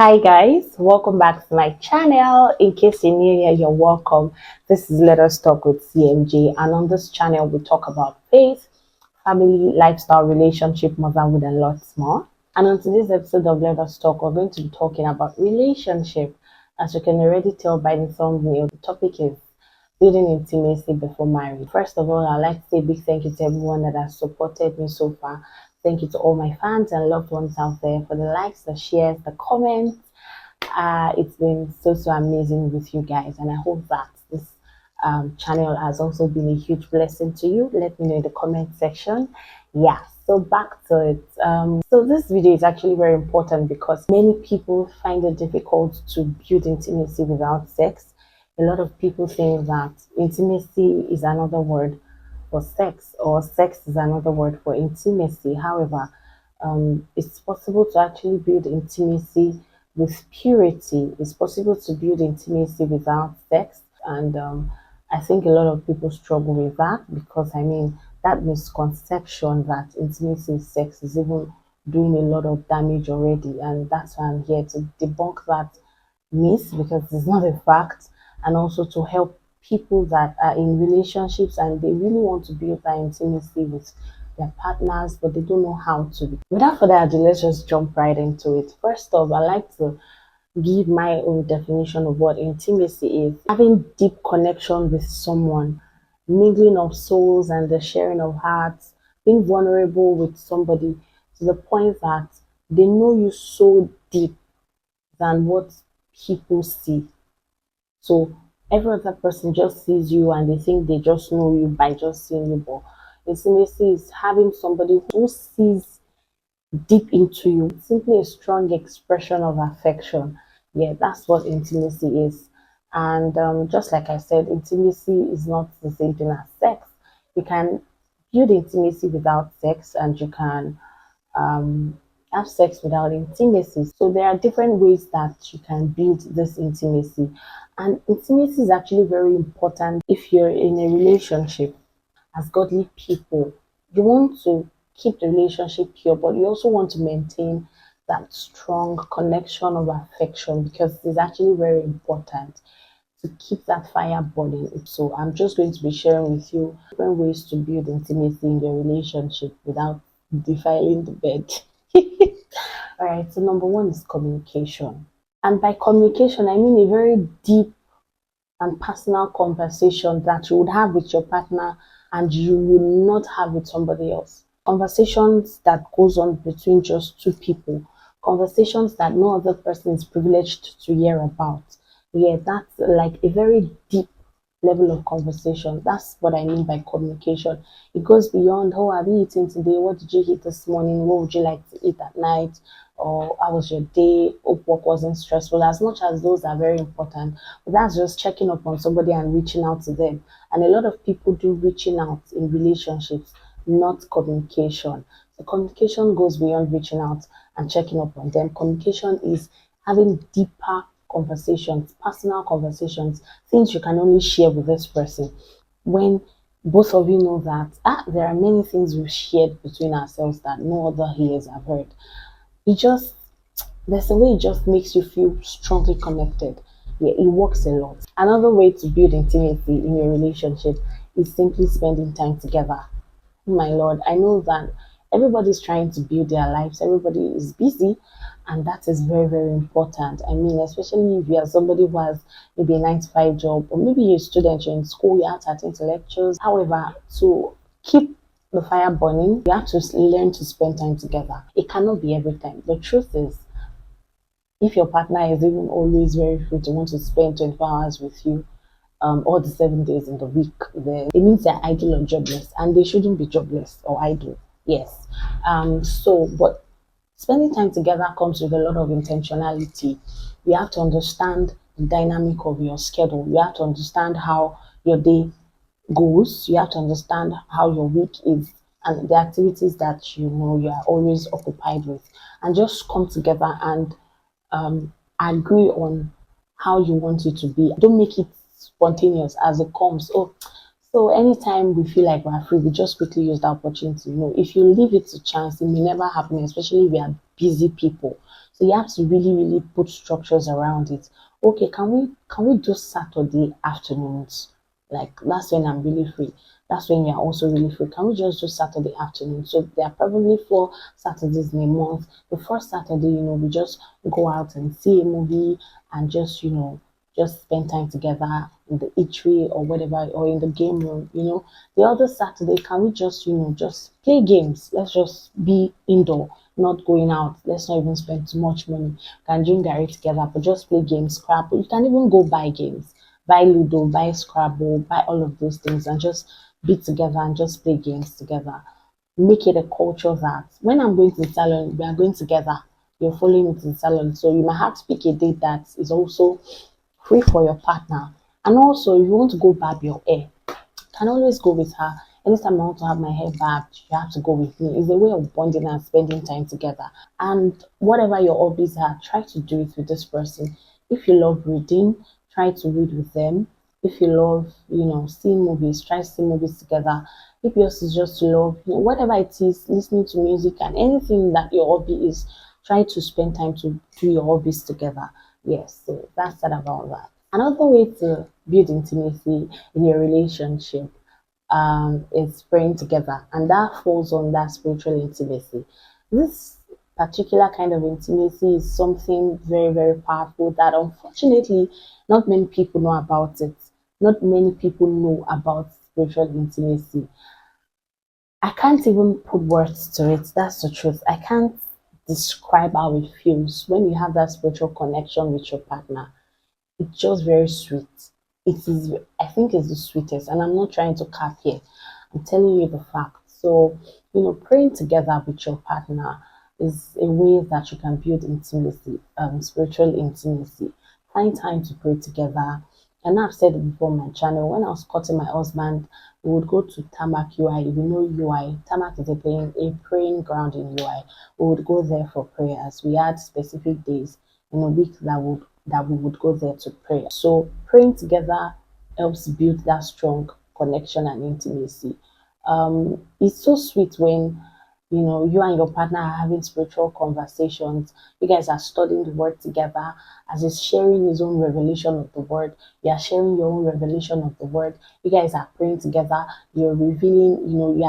Hi guys, welcome back to my channel. In case you're new here, you're welcome. This is Let Us Talk with CMJ, and on this channel we talk about faith, family, lifestyle, relationship, motherhood, and lots more. And on today's episode of Let Us Talk, we're going to be talking about relationship. As you can already tell by the thumbnail, the topic is building intimacy before marriage. First of all, I'd like to say a big thank you to everyone that has supported me so far. Thank you to all my fans and loved ones out there for the likes, the shares, the comments. It's been so amazing with you guys, and I hope that this channel has also been a huge blessing to you. Let me know in the comment section. Yeah, so back to it. So this video is actually very important because many people find it difficult to build intimacy without sex. A lot of people think that intimacy is another word for sex, or sex is another word for intimacy. However, it's possible to actually build intimacy with purity. It's possible to build intimacy without sex, and I think a lot of people struggle with that because that misconception that intimacy with sex is even doing a lot of damage already, and that's why I'm here to debunk that myth because it's not a fact, and also to help people that are in relationships and they really want to build that intimacy with their partners, but they don't know how to. Without further ado, let's just jump right into it. First off, I like to give my own definition of what intimacy is. Having deep connection with someone, mingling of souls and the sharing of hearts, being vulnerable with somebody to the point that they know you so deep than what people see. So every other person just sees you and they think they just know you by just seeing you. But intimacy is having somebody who sees deep into you. It's simply a strong expression of affection. Yeah, that's what intimacy is. And just like I said, intimacy is not the same thing as sex. You can build intimacy without sex, and you can have sex without intimacy. So there are different ways that you can build this intimacy. And intimacy is actually very important if you're in a relationship. As godly people, you want to keep the relationship pure, but you also want to maintain that strong connection of affection because it's actually very important to keep that fire burning. So I'm just going to be sharing with you different ways to build intimacy in your relationship without defiling the bed. All right, so number one is communication. And by communication, I mean a very deep and personal conversation that you would have with your partner and you will not have with somebody else. Conversations that goes on between just two people. Conversations that no other person is privileged to hear about. Yeah, that's like a very deep level of conversation. That's what I mean by communication. It goes beyond, oh, have you eaten today? What did you eat this morning? What would you like to eat at night? Or how was your day? Hope work wasn't stressful. As much as those are very important, but that's just checking up on somebody and reaching out to them. And a lot of people do reaching out in relationships, not communication. So communication goes beyond reaching out and checking up on them. Communication is having deeper conversations, personal conversations, things you can only share with this person. When both of you know that there are many things we've shared between ourselves that no other ears have heard. It just there's a way it just makes you feel strongly connected. Yeah, it works a lot. Another way to build intimacy in your relationship is simply spending time together. My lord, I know that everybody's trying to build their lives, everybody is busy, and that is very important. I mean, especially if you are somebody who has maybe a 9 to 5 job, or maybe you're a student, you're in school, you have to attend to lectures. However, to keep the fire burning, you have to learn to spend time together. It cannot be every time. The truth is, if your partner is even always very free to want to spend 24 hours with you, all the 7 days in the week, then it means they're idle or jobless, and they shouldn't be jobless or idle. Yes. But spending time together comes with a lot of intentionality. You have to understand the dynamic of your schedule. You have to understand how your day goes. You have to understand how your week is and the activities that you know you are always occupied with, and just come together and agree on how you want it to be. Don't make it spontaneous as it comes. Oh, so anytime we feel like we're free, we just quickly use that opportunity. If you leave it to chance, it may never happen, especially if we are busy people. So you have to really, really put structures around it. Okay, can we do Saturday afternoons? Like that's when I'm really free. That's when you're also really free. Can we just do Saturday afternoon? So there are probably 4 Saturdays in a month. The first Saturday, we just go out and see a movie and just spend time together in the eatery or whatever, or in the game room. The other Saturday, can we just play games? Let's just be indoor, not going out. Let's not even spend too much money. Can drink Gary together, but just play games, Scrabble. You can even go buy games, buy Ludo, buy Scrabble, buy all of those things, and just be together and just play games together. Make it a culture that when I'm going to the salon, we are going together. You're following me to the salon, so you might have to pick a date that is also free for your partner. And also, if you want to go barb your hair, you can always go with her. Anytime I want to have my hair barbed, you have to go with me. It's a way of bonding and spending time together. And whatever your hobbies are, try to do it with this person. If you love reading, try to read with them. If you love, seeing movies, try to see movies together. If yours is just to love, whatever it is, listening to music and anything that your hobby is, try to spend time to do your hobbies together. Yes, so that's that about that. Another way to build intimacy in your relationship is praying together, and that falls on that spiritual intimacy. This particular kind of intimacy is something very, very powerful that unfortunately not many people know about it. Not many people know about spiritual intimacy. I can't even put words to it. That's the truth. I can't describe how it feels when you have that spiritual connection with your partner. It's just very sweet. It is, I think it's the sweetest, and I'm not trying to cap here. I'm telling you the fact. So, praying together with your partner is a way that you can build intimacy, spiritual intimacy. Find time to pray together. And I've said it before on my channel. When I was courting my husband, we would go to Tamak UI. If you know UI, Tamak is a praying ground in UI. We would go there for prayers. We had specific days in a week that we would go there to pray. So praying together helps build that strong connection and intimacy. It's so sweet when you and your partner are having spiritual conversations. You guys are studying the word together. As he's sharing his own revelation of the word, you are sharing your own revelation of the word. You guys are praying together. You're revealing,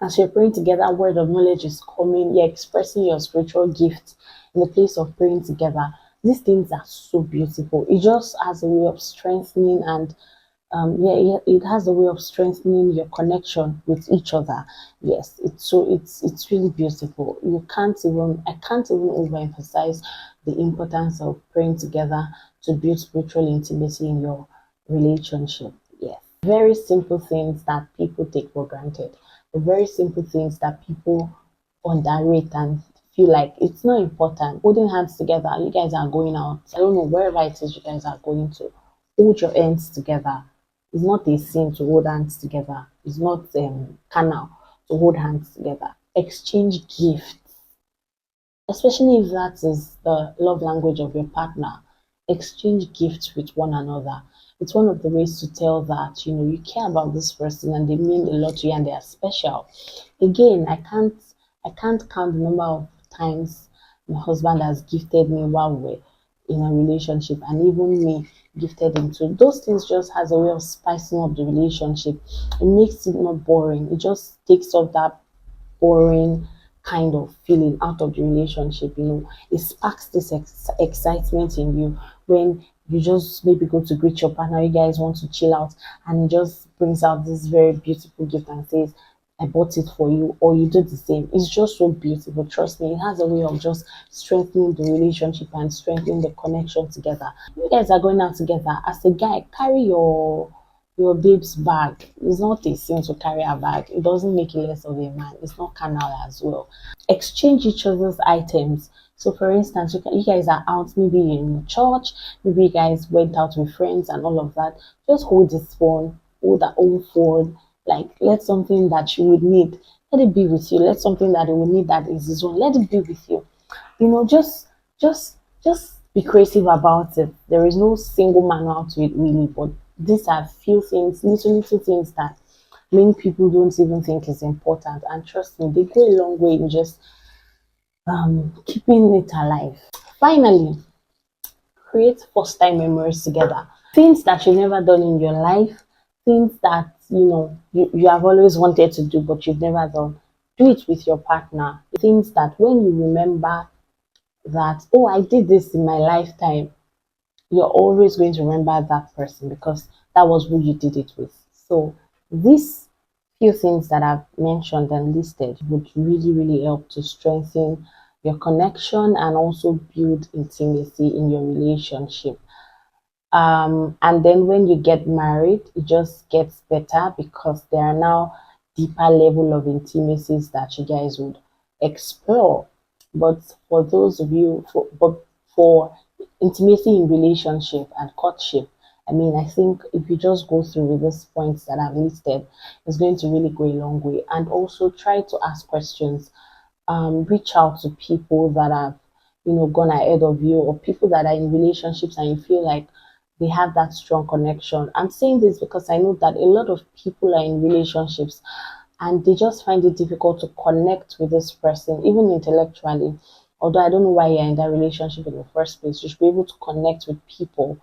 as you're praying together, word of knowledge is coming. You're expressing your spiritual gift in the place of praying together. These things are so beautiful. It just has a way of strengthening and it has a way of strengthening your connection with each other. Yes, it's really beautiful. I can't even overemphasize the importance of praying together to build spiritual intimacy in your relationship. Yes, very simple things that people take for granted, the very simple things that people underrate and feel like it's not important. Holding hands together, you guys are going out. I don't know wherever it is you guys are going to. Hold your hands together. It's not a sin to hold hands together. It's not carnal to hold hands together. Exchange gifts, especially if that is the love language of your partner. Exchange gifts with one another. It's one of the ways to tell that you care about this person and they mean a lot to you and they are special. Again, I can't count the number of times my husband has gifted me while we're in a relationship, and even me gifted him too. Those things just has a way of spicing up the relationship. It makes it not boring. It just takes off that boring kind of feeling out of the relationship. It sparks this excitement in you when you just maybe go to greet your partner, you guys want to chill out, and he just brings out this very beautiful gift and says, I bought it for you, or you do the same. It's just so beautiful. Trust me, it has a way of just strengthening the relationship and strengthening the connection together. You guys are going out together. As a guy, carry your babe's bag. It's not a sin to carry a bag. It doesn't make you less of a man. It's not carnal as well. Exchange each other's items. So, for instance, you guys are out maybe in church, maybe you guys went out with friends and all of that. Just hold this phone, hold that old phone. Like, let something that you would need, let it be with you. Let something that you would need that is his own, let it be with you. Just be creative about it. There is no single manual to it really, but these are few things, little things that many people don't even think is important. And trust me, they go a long way in just keeping it alive. Finally, create first time memories together. Things that you've never done in your life, things that you have always wanted to do but you've never done. Do it with your partner. Things that when you remember that, oh, I did this in my lifetime, you're always going to remember that person because that was who you did it with. So these few things that I've mentioned and listed would really, really help to strengthen your connection and also build intimacy in your relationship. And then when you get married, it just gets better because there are now deeper level of intimacies that you guys would explore. But for those of you, for intimacy in relationship and courtship, I mean, I think if you just go through with these points that I've listed, it's going to really go a long way. And also try to ask questions. Reach out to people that have, gone ahead of you, or people that are in relationships and you feel like they have that strong connection. I'm saying this because I know that a lot of people are in relationships and they just find it difficult to connect with this person, even intellectually. Although I don't know why you're in that relationship in the first place, you should be able to connect with people,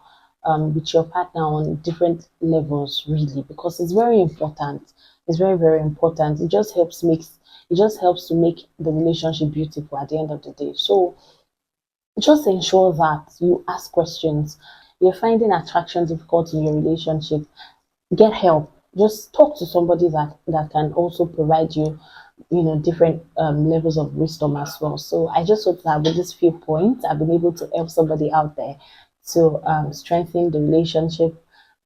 with your partner on different levels, really, because it's very important. It's very, very important. It just helps to make the relationship beautiful at the end of the day. So just ensure that you ask questions. You're finding attraction difficult in your relationship, get help. Just talk to somebody that can also provide you, different levels of wisdom as well. So I just hope that with these few points, I've been able to help somebody out there to strengthen the relationship,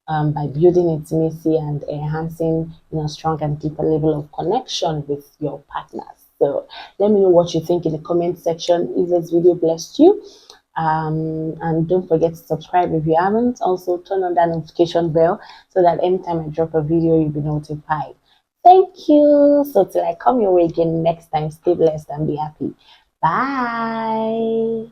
by building intimacy and enhancing, strong and deeper level of connection with your partners. So let me know what you think in the comment section. If this video blessed you, and don't forget to subscribe if you haven't. Also turn on that notification bell so that anytime I drop a video, you'll be notified. Thank you. So till I come your way again next time, stay blessed and be happy. Bye.